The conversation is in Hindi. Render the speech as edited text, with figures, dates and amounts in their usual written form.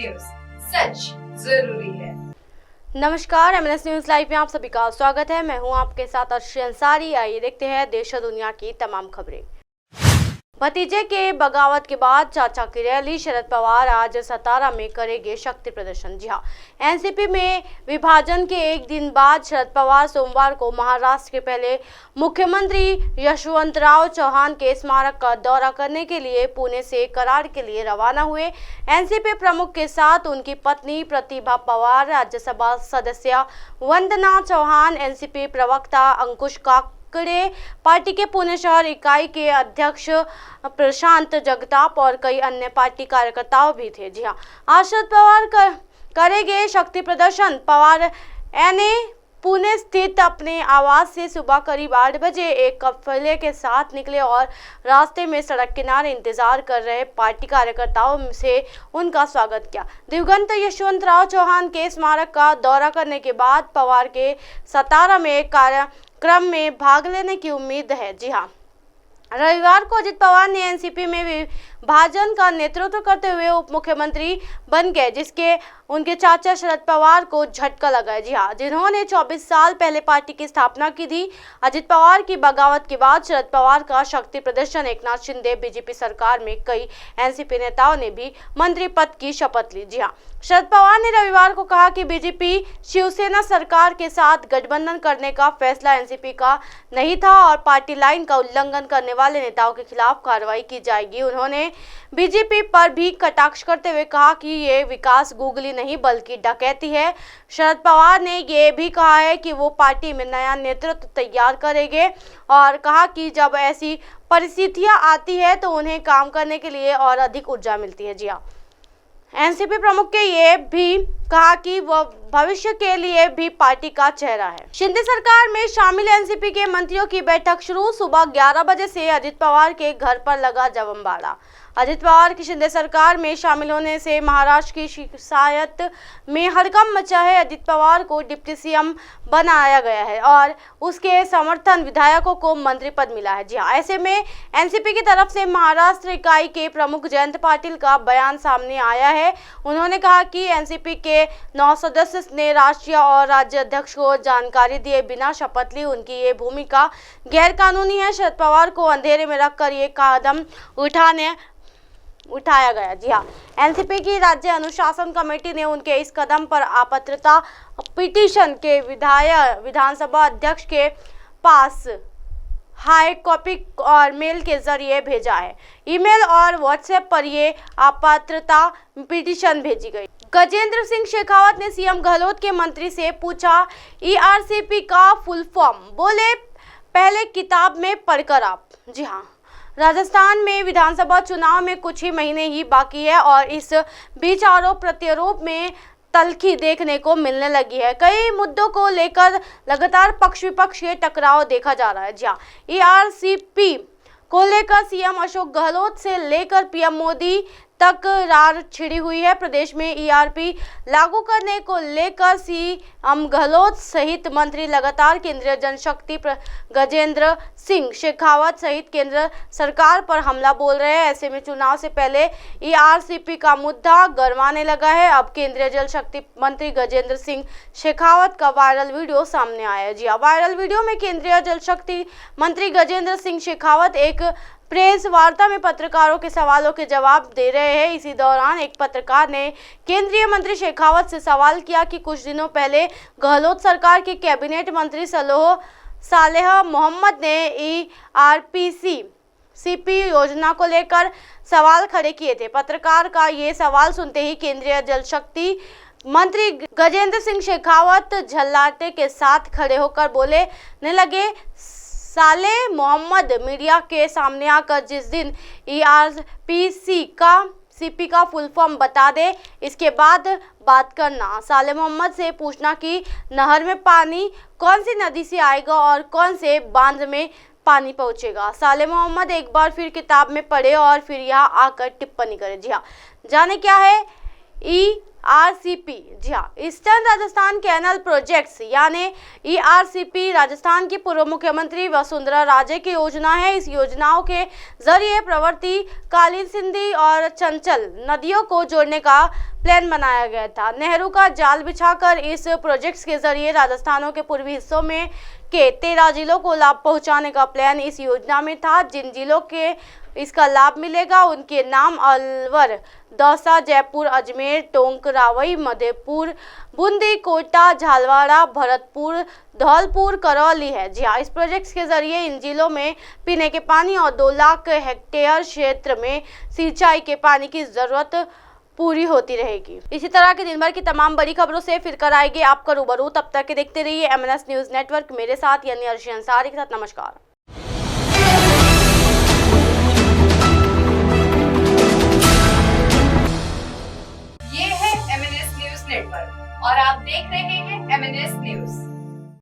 न्यूज, सच जरूरी है। नमस्कार, एमएनएस न्यूज लाइव में आप सभी का स्वागत है। मैं हूं आपके साथ अर्शी अंसारी। आइए देखते हैं देश और दुनिया की तमाम खबरें। भतीजे के बगावत के बाद चाचा की रैली, शरद पवार आज सतारा में करेंगे शक्ति प्रदर्शन। जी हां, एनसीपी में विभाजन के एक दिन बाद शरद पवार सोमवार को महाराष्ट्र के पहले मुख्यमंत्री यशवंतराव चौहान के स्मारक का दौरा करने के लिए पुणे से कराड़ के लिए रवाना हुए। एनसीपी प्रमुख के साथ उनकी पत्नी प्रतिभा पवार, राज्यसभा सदस्य वंदना चौहान, एनसीपी प्रवक्ता अंकुश पार्टी के पुणे शहर इकाई के अध्यक्ष प्रशांत जगताप और कई अन्य पार्टी कार्यकर्ताओं भी थे। जी हां, आज शरद पवार करेंगे शक्ति प्रदर्शन। पवार एनए पुणे स्थित अपने आवास से सुबह करीब 8 बजे एक काफिले के साथ निकले और रास्ते में सड़क किनारे इंतजार कर रहे पार्टी कार्यकर्ताओं से उनका स्वागत किया। दिवंगत यशवंतराव चौहान के स्मारक का दौरा करने के बाद पवार के सतारा में एक कार्यक्रम में भाग लेने की उम्मीद है। जी हाँ, रविवार को अजित पवार ने एनसीपी में विभाजन का नेतृत्व करते हुए उप मुख्यमंत्री बन गए, जिसके उनके चाचा शरद पवार को झटका लगा। जी हाँ, जिन्होंने 24 साल पहले पार्टी की स्थापना की थी। अजित पवार की बगावत के बाद शरद पवार का शक्ति प्रदर्शन, एकनाथ शिंदे बीजेपी सरकार में कई एनसीपी नेताओं ने भी मंत्री पद की शपथ ली। जी हाँ, शरद पवार ने रविवार को कहा कि बीजेपी शिवसेना सरकार के साथ गठबंधन करने का फैसला एनसीपी का नहीं था और पार्टी लाइन का उल्लंघन करने वाले नेताओं के खिलाफ कार्रवाई की जाएगी। उन्होंने बीजेपी पर भी कटाक्ष करते हुए कहा कि ये विकास गूगली नहीं बल्कि डकैती है। शरद पवार ने ये भी कहा है कि वो पार्टी में नया नेतृत्व तैयार करेंगे और कहा कि जब ऐसी परिस्थितियां आती है तो उन्हें काम करने के लिए और अधिक ऊर्जा मिलती है। जी हाँ, एनसीपी प्रमुख के ये भी कहा कि वह भविष्य के लिए भी पार्टी का चेहरा है। शिंदे सरकार में शामिल एनसीपी के मंत्रियों की बैठक शुरू, सुबह 11 बजे से अजित पवार के घर पर लगा जमवाड़ा। अजित पवार की शिंदे सरकार में शामिल होने से महाराष्ट्र की शिकायत में हड़कंप मचा है। अजित पवार को डिप्टी सीएम बनाया गया है और उसके समर्थन विधायकों को मंत्री पद मिला है। जी हाँ, ऐसे में एनसीपी की तरफ से महाराष्ट्र इकाई के प्रमुख जयंत पाटिल का बयान सामने आया है। उन्होंने कहा कि एनसीपी के 9 सदस्य ने राष्ट्रीय और राज्य अध्यक्ष को जानकारी दिए बिना शपथ ली। उनकी ये भूमिका गैर कानूनी है। शरद पवार को अंधेरे में रखकर ये कदम उठाया गया। जी हाँ, एनसीपी की राज्य अनुशासन कमेटी ने उनके इस कदम पर अपात्रता पिटीशन के विधानसभा अध्यक्ष के पास हाई कॉपी और मेल के जरिए भेजा है। ईमेल और व्हाट्सएप पर ये अपात्रता पिटीशन भेजी गई। गजेंद्र सिंह शेखावत ने सीएम गहलोत के मंत्री से पूछा ईआरसीपी का फुल फॉर्म, बोले पहले किताब में पढ़कर आप। जी हाँ, राजस्थान में विधानसभा चुनाव में कुछ ही महीने ही बाकी है और इस बीच आरोप प्रत्यारोप में तल्खी देखने को मिलने लगी है। कई मुद्दों को लेकर लगातार पक्ष विपक्ष के टकराव देखा जा रहा है। जहां ईआरसीपी को लेकर सीएम अशोक गहलोत से लेकर पीएम मोदी तक रार छिड़ी हुई है। प्रदेश में ईआरपी लागू करने को लेकर सीएम गहलोत सहित मंत्री लगातार केंद्रीय जनशक्ति गजेंद्र सिंह शेखावत सहित केंद्र सरकार पर हमला बोल रहे हैं। ऐसे में चुनाव से पहले ईआरसीपी का मुद्दा गरमाने लगा है। अब केंद्रीय जल शक्ति मंत्री गजेंद्र सिंह शेखावत का वायरल वीडियो सामने आया है। जी हाँ, वायरल वीडियो में केंद्रीय जल शक्ति मंत्री गजेंद्र सिंह शेखावत एक प्रेस वार्ता में पत्रकारों के सवालों के जवाब दे रहे हैं। इसी दौरान एक पत्रकार ने केंद्रीय मंत्री शेखावत से सवाल किया कि कुछ दिनों पहले गहलोत सरकार के कैबिनेट मंत्री सालेह मोहम्मद ने ईआरसीपी योजना को लेकर सवाल खड़े किए थे। पत्रकार का ये सवाल सुनते ही केंद्रीय जल शक्ति मंत्री गजेंद्र सिंह शेखावत झल्लाते के साथ खड़े होकर बोलने लगे, सालेह मोहम्मद मीडिया के सामने आकर जिस दिन ईआरसीपी का फुल फॉर्म बता दे, इसके बाद बात करना। सालेह मोहम्मद से पूछना कि नहर में पानी कौन सी नदी से आएगा और कौन से बांध में पानी पहुंचेगा। सालेह मोहम्मद एक बार फिर किताब में पढ़े और फिर यहाँ आकर टिप्पणी करे। जी हाँ, जाने क्या है ERCP। जी हाँ, ईस्टर्न राजस्थान कैनल प्रोजेक्ट्स यानी ERCP राजस्थान की पूर्व मुख्यमंत्री वसुंधरा राजे की योजना है। इस योजनाओं के जरिए प्रवृत्ति, कालीन सिंधी और चंचल नदियों को जोड़ने का प्लान बनाया गया था। नेहरू का जाल बिछाकर इस प्रोजेक्ट्स के जरिए राजस्थान के पूर्वी हिस्सों में के 13 जिलों को लाभ पहुंचाने का प्लान इस योजना में था। जिन जिलों के इसका लाभ मिलेगा उनके नाम अलवर, दौसा, जयपुर, अजमेर, टोंक, रावई, मधेपुर, बूंदी, कोटा, झालवाड़ा, भरतपुर, धौलपुर, करौली है। जी हाँ, इस प्रोजेक्ट के जरिए इन जिलों में पीने के पानी और 2 लाख हेक्टेयर क्षेत्र में सिंचाई के पानी की जरूरत पूरी होती रहेगी। इसी तरह के दिन भर की तमाम बड़ी खबरों से फिर कर आएगी आपका रूबरू। तब तक के देखते रहिए MNS न्यूज नेटवर्क। मेरे साथ यानी अर्शी अंसारी के साथ नमस्कार। ये है MNS न्यूज नेटवर्क और आप देख रहे हैं MNS न्यूज।